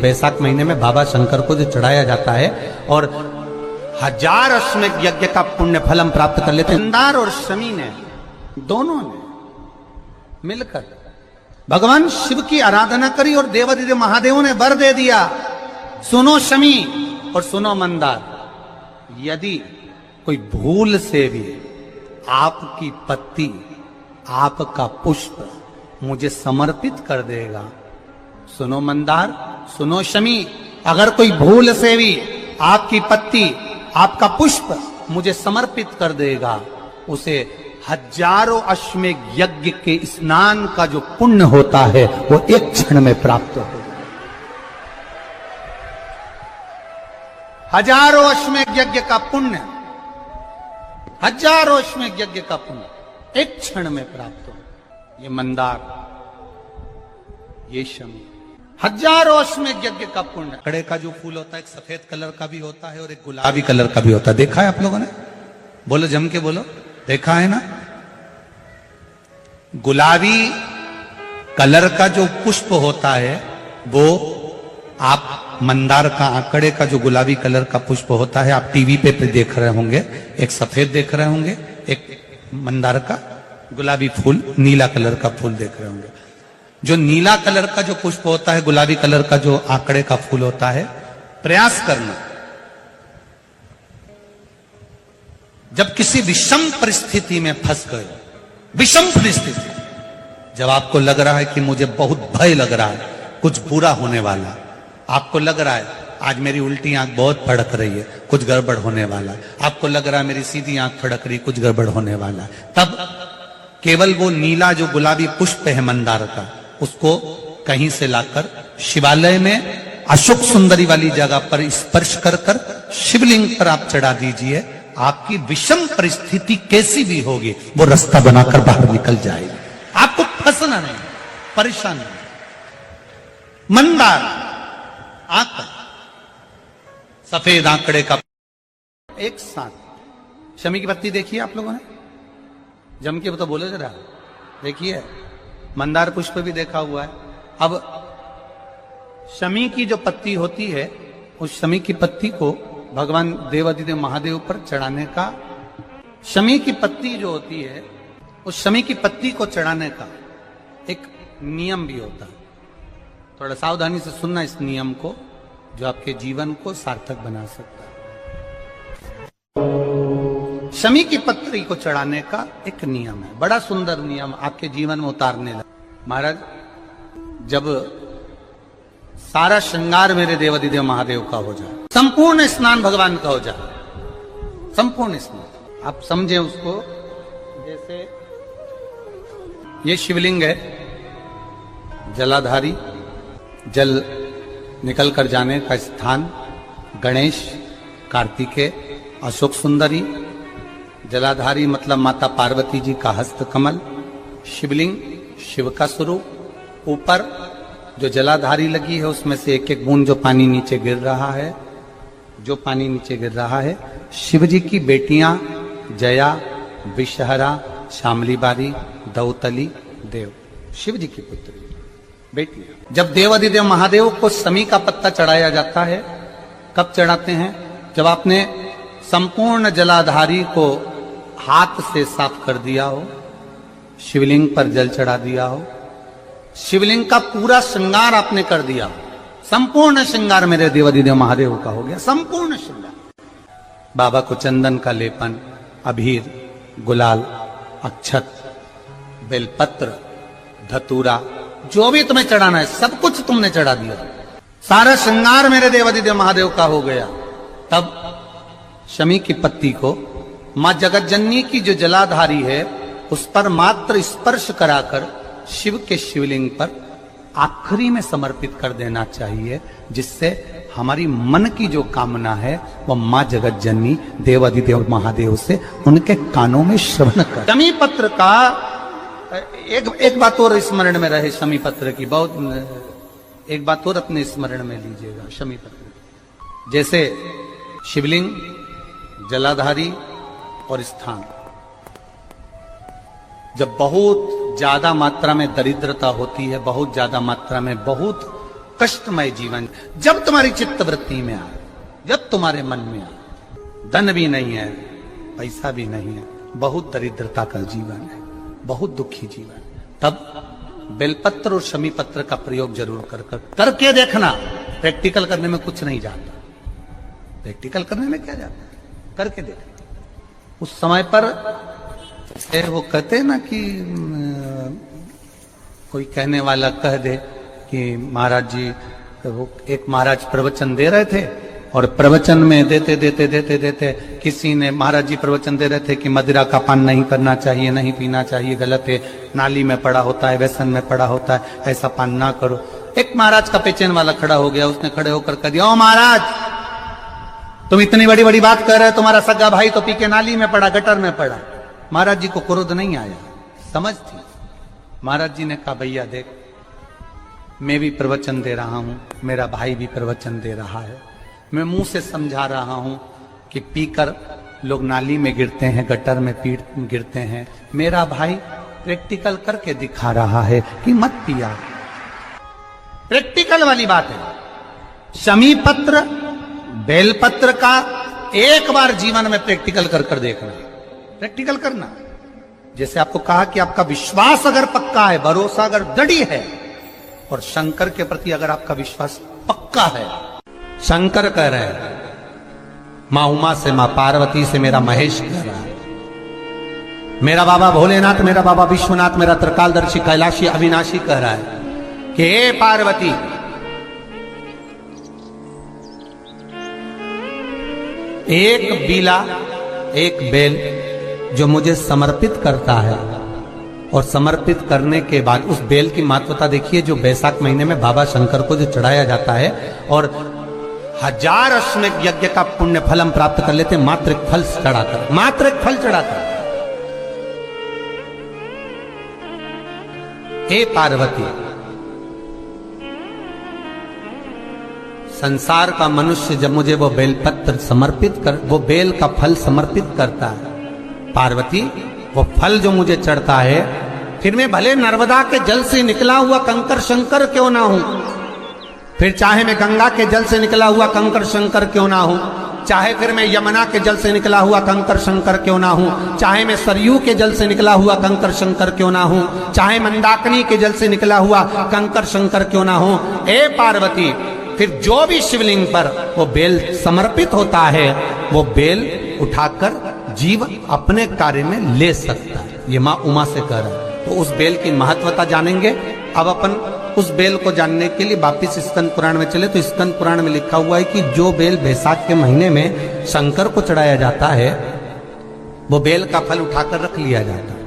वैशाख महीने में बाबा शंकर को जो चढ़ाया जाता है और 1000 अश्वमेध यज्ञ का पुण्य फलम प्राप्त कर लेते हैं। मंदार और शमी ने दोनों ने मिलकर भगवान शिव की आराधना करी और देवादिदेव महादेव ने वर दे दिया, सुनो शमी और सुनो मंदार, यदि कोई भूल से भी आपकी पत्ती, आपका पुष्प मुझे समर्पित कर देगा, सुनो मंदार, सुनो शमी, अगर कोई भूल से भी आपकी पत्ती, आपका पुष्प मुझे समर्पित कर देगा, उसे 1000 अश्वमेध यज्ञ के स्नान का जो पुण्य होता है वो एक क्षण में प्राप्त होगा। 1000 अश्वमेध यज्ञ का पुण्य, 1000 अश्वमेध यज्ञ का पुण्य एक क्षण में प्राप्त हो। ये मंदार, ये शमी, 1000 अश्वमेध यज्ञ का पुण्य। कड़े का जो फूल होता है एक सफेद कलर का भी होता है और एक गुलाबी कलर का भी होता है, देखा है आप लोगों ने? बोलो, जम के बोलो, देखा है ना? गुलाबी कलर का जो पुष्प होता है वो आप मंदार का, आंकड़े का जो गुलाबी कलर का पुष्प होता है आप टीवी पे देख रहे होंगे, एक सफेद देख रहे होंगे, एक मंदार का गुलाबी फूल, नीला कलर का फूल देख रहे होंगे। जो नीला कलर का जो पुष्प होता है, गुलाबी कलर का जो आंकड़े का फूल होता है, प्रयास करना जब किसी विषम परिस्थिति में फंस गए, विषम परिस्थिति, जब आपको लग रहा है कि मुझे बहुत भय लग रहा है, कुछ बुरा होने वाला, आपको लग रहा है आज मेरी उल्टी आंख बहुत फड़क रही है, कुछ गड़बड़ होने वाला है, आपको लग रहा है मेरी सीधी आंख फड़क रही, कुछ गड़बड़ होने वाला है, तब केवल वो नीला जो गुलाबी पुष्प है मंदार का, उसको कहीं से लाकर शिवालय में अशोक सुंदरी वाली जगह पर स्पर्श कर कर शिवलिंग पर आप चढ़ा दीजिए। आपकी विषम परिस्थिति कैसी भी होगी वो रास्ता बनाकर बाहर निकल जाएगी, आपको फंसना नहीं, परेशान नहीं। मंदार आंकड़ा, सफेद आंकड़े का एक साथ। शमी की पत्ती देखिए आप लोगों ने, जम के तो बोले जरा, देखिए मंदार पुष्प भी देखा हुआ है। अब शमी की जो पत्ती होती है, उस शमी की पत्ती को भगवान देवादिदेव महादेव पर चढ़ाने का, शमी की पत्ती जो होती है उस शमी की पत्ती को चढ़ाने का एक नियम भी होता है। थोड़ा सावधानी से सुनना इस नियम को, जो आपके जीवन को सार्थक बना सकता है। शमी की पत्ती को चढ़ाने का एक नियम है, बड़ा सुंदर नियम, आपके जीवन में उतारने लगा। महाराज, जब सारा श्रृंगार मेरे देवादिदेव महादेव का हो जाए, संपूर्ण स्नान भगवान का हो जाए, संपूर्ण स्नान, आप समझे उसको, जैसे ये शिवलिंग है, जलाधारी, जल निकल कर जाने का स्थान, गणेश, कार्तिकेय, अशोक सुंदरी, जलाधारी मतलब माता पार्वती जी का हस्त कमल, शिवलिंग शिव का स्वरूप, ऊपर जो जलाधारी लगी है उसमें से एक एक बूंद जो पानी नीचे गिर रहा है, जो पानी नीचे गिर रहा है, शिव जी की बेटियां जया, विषहरा, शामली बारी, दौतली, देव, शिव जी की पुत्री बेटियां। जब देवादिदेव महादेव को शमी का पत्ता चढ़ाया जाता है, कब चढ़ाते हैं? जब आपने संपूर्ण जलाधारी को हाथ से साफ कर दिया हो, शिवलिंग पर जल चढ़ा दिया हो, शिवलिंग का पूरा श्रृंगार आपने कर दिया, संपूर्ण श्रृंगार मेरे देवादिदेव महादेव का हो गया, संपूर्ण श्रृंगार। बाबा को चंदन का लेपन, अबीर, गुलाल, अक्षत, बेलपत्र, धतूरा, जो भी तुम्हें चढ़ाना है सब कुछ तुमने चढ़ा दिया, सारा श्रृंगार मेरे देवादिदेव महादेव का हो गया। तब शमी की पत्ती को मां जगतजननी की जो जलाधारी है उस पर मात्र स्पर्श कराकर शिव के शिवलिंग पर आखिरी में समर्पित कर देना चाहिए, जिससे हमारी मन की जो कामना है वो मां जगतजननी देवादिदेव महादेव से उनके कानों में श्रवण कर। शमी पत्र का एक बात और स्मरण में रहे, शमी पत्र की बहुत एक बात और अपने स्मरण में लीजिएगा। शमी पत्र जैसे शिवलिंग, जलाधारी और स्थान, जब बहुत ज्यादा मात्रा में दरिद्रता होती है, बहुत ज्यादा मात्रा में बहुत कष्टमय जीवन। जब तुम्हारी चित्त वृत्ति में आए, जब तुम्हारे मन में आए, धन भी नहीं है, पैसा भी नहीं है, बहुत दरिद्रता का जीवन है, बहुत दुखी जीवन, तब बेलपत्र और शमी पत्र का प्रयोग जरूर करके देखना। प्रैक्टिकल करने में कुछ नहीं जाता, प्रैक्टिकल करने में क्या जाता, करके देखना। उस समय पर वो कहते हैं ना कि कोई कहने वाला कह दे कि महाराज जी, वो एक महाराज प्रवचन दे रहे थे और प्रवचन में देते देते देते देते किसी ने, महाराज जी प्रवचन दे रहे थे कि मदिरा का पान नहीं करना चाहिए, नहीं पीना चाहिए, गलत है, नाली में पड़ा होता है, व्यसन में पड़ा होता है, ऐसा पान ना करो। एक महाराज का पेचेन वाला खड़ा हो गया, उसने खड़े होकर कह दिया, ओ महाराज तुम इतनी बड़ी बड़ी बात कर रहे हो, तुम्हारा सगा भाई तो पी के नाली में पड़ा, गटर में पड़ा। महाराज जी को क्रोध नहीं आया, समझ थी। महाराज जी ने कहा, भैया देख, मैं भी प्रवचन दे रहा हूं, मेरा भाई भी प्रवचन दे रहा है, मैं मुंह से समझा रहा हूं कि पीकर लोग नाली में गिरते हैं, गटर में गिरते हैं, मेरा भाई प्रैक्टिकल करके दिखा रहा है कि मत पिया। प्रैक्टिकल वाली बात है। शमी पत्र बेलपत्र का एक बार जीवन में प्रैक्टिकल कर देखना, प्रैक्टिकल करना। जैसे आपको कहा कि आपका विश्वास अगर पक्का है, भरोसा अगर दृढ़ है, और शंकर के प्रति अगर आपका विश्वास पक्का है, शंकर कह रहे हैं, मां उमा से, मां पार्वती से मेरा महेश कह रहा है, मेरा बाबा भोलेनाथ, मेरा बाबा विश्वनाथ, मेरा त्रिकालदर्शी कैलाशी अविनाशी कह रहा है कि हे पार्वती, एक बीला, एक बेल जो मुझे समर्पित करता है, और समर्पित करने के बाद उस बेल की महत्वता देखिए, जो बैसाख महीने में बाबा शंकर को जो चढ़ाया जाता है, और 1000 अश्वमेध यज्ञ का पुण्य फल हम प्राप्त कर लेते हैं मात्र एक फल चढ़ाकर, मात्र एक फल चढ़ाकर। हे पार्वती, संसार का मनुष्य जब मुझे वो बेलपत्र समर्पित कर, वो बेल का फल समर्पित करता है, पार्वती वो फल जो मुझे चढ़ता है, फिर मैं भले नर्मदा के जल से निकला हुआ कंकर शंकर क्यों ना हूं, फिर चाहे मैं गंगा के जल से निकला हुआ कंकर शंकर क्यों ना हूं, चाहे फिर मैं यमुना के जल से निकला हुआ कंकर शंकर क्यों ना हूं, चाहे मैं सरयू के जल से निकला हुआ कंकर शंकर क्यों ना हूं, चाहे मंदाकिनी के जल से निकला हुआ कंकर शंकर क्यों ना हूं, ए पार्वती, फिर जो भी शिवलिंग पर वो बेल समर्पित होता है, वो बेल उठाकर जीव अपने कार्य में ले सकता है। ये मां उमा से कह रहा है। तो उस बेल की महत्वता जानेंगे। अब अपन उस बेल को जानने के लिए वापिस स्कंद पुराण में चले, तो स्कंद पुराण में लिखा हुआ है कि जो बेल बैसाख के महीने में शंकर को चढ़ाया जाता है, वो बेल का फल उठाकर रख लिया जाता है।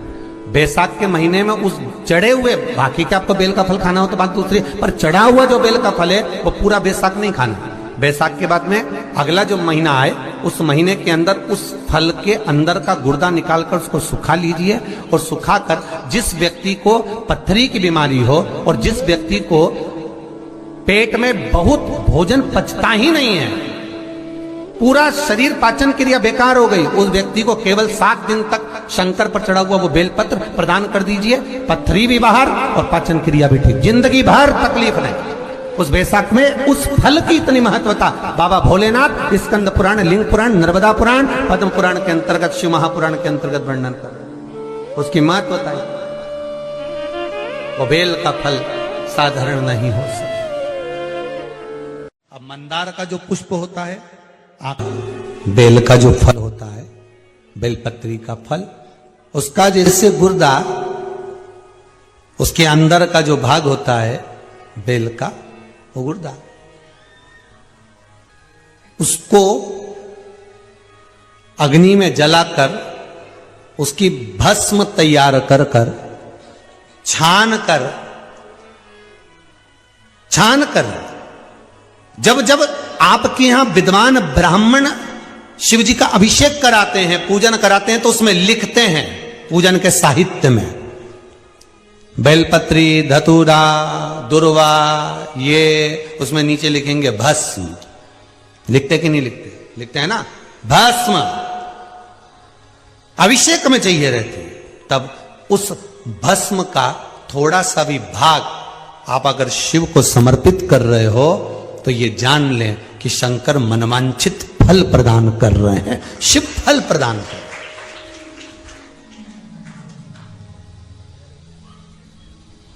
बैसाख के महीने में उस चढ़े हुए, बाकी के आपको बेल का फल खाना हो तो बात दूसरी, पर चढ़ा हुआ जो बेल का फल है वो पूरा बैसाख नहीं खाना। बैसाख के बाद में अगला जो महीना आए, उस महीने के अंदर उस फल के अंदर का गुर्दा निकालकर उसको सुखा लीजिए, और सुखाकर जिस व्यक्ति को पथरी की बीमारी हो और जिस व्यक्ति को पेट में बहुत भोजन पचता ही नहीं है, पूरा शरीर पाचन क्रिया बेकार हो गई, उस व्यक्ति को केवल 7 दिन तक शंकर पर चढ़ा हुआ वो बेलपत्र प्रदान कर दीजिए। पथरी भी बाहर और पाचन क्रिया भी ठीक, जिंदगी भर तकलीफ नहीं। उस बैसाख में उस फल की इतनी महत्वता बाबा भोलेनाथ स्कंद पुराण, लिंग पुराण, नर्मदा पुराण, पद्म पुराण के अंतर्गत, शिव महापुराण के अंतर्गत वर्णन कर, उसकी महत्वता है। वो बेल का फल साधारण नहीं हो सकता। अब मंदार का जो पुष्प होता है, बेल का जो फल होता है, बेलपत्री का फल, उसका जैसे गुर्दा, उसके अंदर का जो भाग होता है बेल का, वो गुर्दा, उसको अग्नि में जलाकर उसकी भस्म तैयार कर छान कर जब जब आपके यहां विद्वान ब्राह्मण शिव जी का अभिषेक कराते हैं, पूजन कराते हैं, तो उसमें लिखते हैं पूजन के साहित्य में, बेलपत्री, धतूरा, दुर्वा, ये उसमें नीचे लिखेंगे भस्म। लिखते कि नहीं लिखते? लिखते हैं ना, भस्म अभिषेक में चाहिए रहती है। तब उस भस्म का थोड़ा सा भी भाग आप अगर शिव को समर्पित कर रहे हो तो ये जान लें कि शंकर मनवांछित फल प्रदान कर रहे हैं, शिव फल प्रदान कर रहे हैं।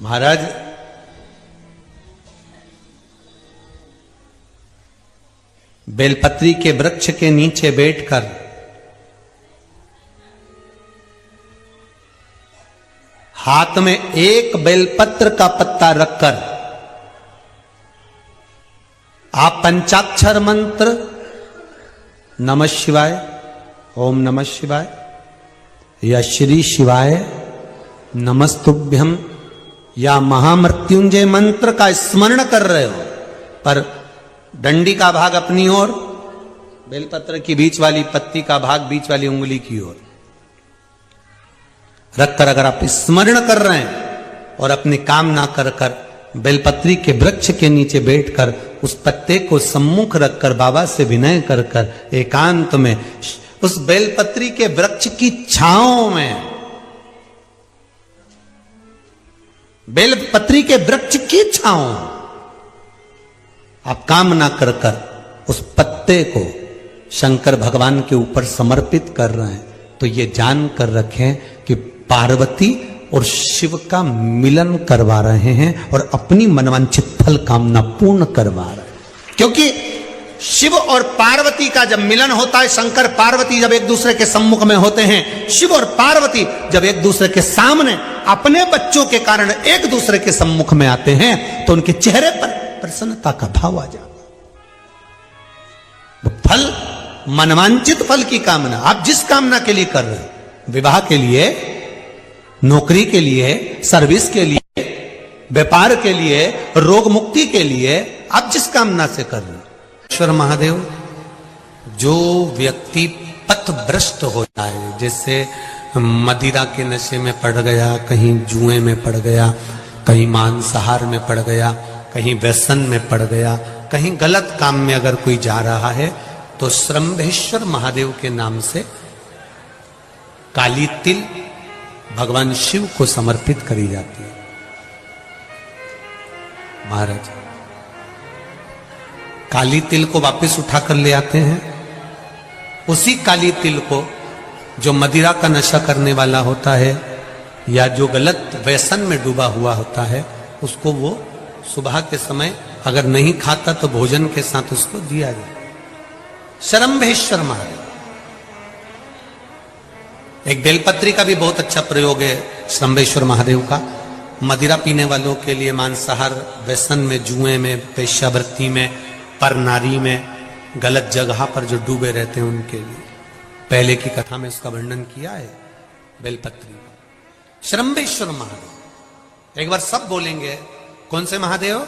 महाराज बेलपत्री के वृक्ष के नीचे बैठकर हाथ में एक बेलपत्र का पत्ता रखकर आप पंचाक्षर मंत्र नमः शिवाय, ओम नमः शिवाय या श्री शिवाय नमस्तुभ्यम या महामृत्युंजय मंत्र का स्मरण कर रहे हो, पर डंडी का भाग अपनी ओर, बेलपत्र की बीच वाली पत्ती का भाग बीच वाली उंगली की ओर रखकर अगर आप स्मरण कर रहे हैं और अपनी कामना कर कर बेलपत्री के वृक्ष के नीचे बैठकर उस पत्ते को सम्मुख रखकर बाबा से विनय कर कर एकांत में उस बेलपत्री के वृक्ष की छांव में, बेलपत्री के वृक्ष की छांव आप कामना कर कर उस पत्ते को शंकर भगवान के ऊपर समर्पित कर रहे हैं, तो ये जान कर रखें कि पार्वती और शिव का मिलन करवा रहे हैं और अपनी मनवांछित फल कामना पूर्ण करवा रहे हैं। क्योंकि शिव और पार्वती का जब मिलन होता है, शंकर पार्वती जब एक दूसरे के सम्मुख में होते हैं, शिव और पार्वती जब एक दूसरे के सामने अपने बच्चों के कारण एक दूसरे के सम्मुख में आते हैं, तो उनके चेहरे पर प्रसन्नता का भाव आ जाता है। फल, मनवांचित फल की कामना आप जिस कामना के लिए कर रहे हैं, विवाह के लिए, नौकरी के लिए, सर्विस के लिए, व्यापार के लिए, रोग मुक्ति के लिए, आप जिस कामना से कर रहे हैं, ईश्वर महादेव, जो व्यक्ति पथभ्रष्ट होता है, जैसे मदिरा के नशे में पड़ गया, कहीं जुए में पड़ गया, कहीं मांसाहार में पड़ गया, कहीं व्यसन में पड़ गया, कहीं गलत काम में अगर कोई जा रहा है, तो श्रंभेश्वर महादेव के नाम से काली तिल भगवान शिव को समर्पित करी जाती है। महाराज काली तिल को वापस उठाकर ले आते हैं, उसी काली तिल को जो मदिरा का नशा करने वाला होता है या जो गलत व्यसन में डूबा हुआ होता है, उसको वो सुबह के समय अगर नहीं खाता तो भोजन के साथ उसको दिया जाए। श्रंभेश्वर महादेव, एक बेलपत्री का भी बहुत अच्छा प्रयोग है श्रंभेश्वर महादेव का, मदिरा पीने वालों के लिए, मांसाहार, व्यसन में, जुए में, वेश्यावृत्ति में, पर नारी में, गलत जगह पर जो डूबे रहते हैं उनके लिए। पहले की कथा में इसका वर्णन किया है बेलपत्री का। श्रंभेश्वर महादेव, एक बार सब बोलेंगे, कौन से महादेव?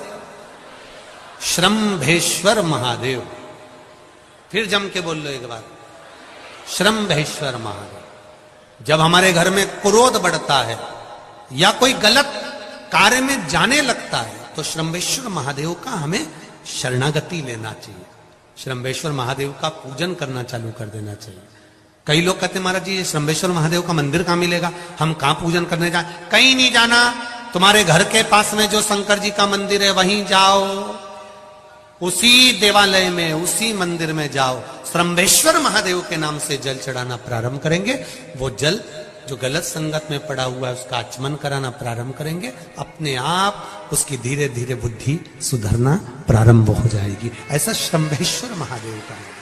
श्रंभेश्वर महादेव। फिर जम के बोल लो एक बार, श्रंभेश्वर महादेव। जब हमारे घर में क्रोध बढ़ता है या कोई गलत कार्य में जाने लगता है, तो श्रंभेश्वर महादेव का हमें शरणागति लेना चाहिए, श्रंभेश्वर महादेव का पूजन करना चालू कर देना चाहिए। कई लोग कहते हैं महाराज जी, श्रंभेश्वर महादेव का मंदिर कहां मिलेगा, हम कहां पूजन करने जाए? कहीं नहीं जाना, तुम्हारे घर के पास में जो शंकर जी का मंदिर है वहीं जाओ, उसी देवालय में, उसी मंदिर में जाओ, श्रंभेश्वर महादेव के नाम से जल चढ़ाना प्रारंभ करेंगे। वो जल जो गलत संगत में पड़ा हुआ है उसका आचमन कराना प्रारंभ करेंगे, अपने आप उसकी धीरे धीरे बुद्धि सुधरना प्रारंभ हो जाएगी। ऐसा श्रंभेश्वर महादेव का है।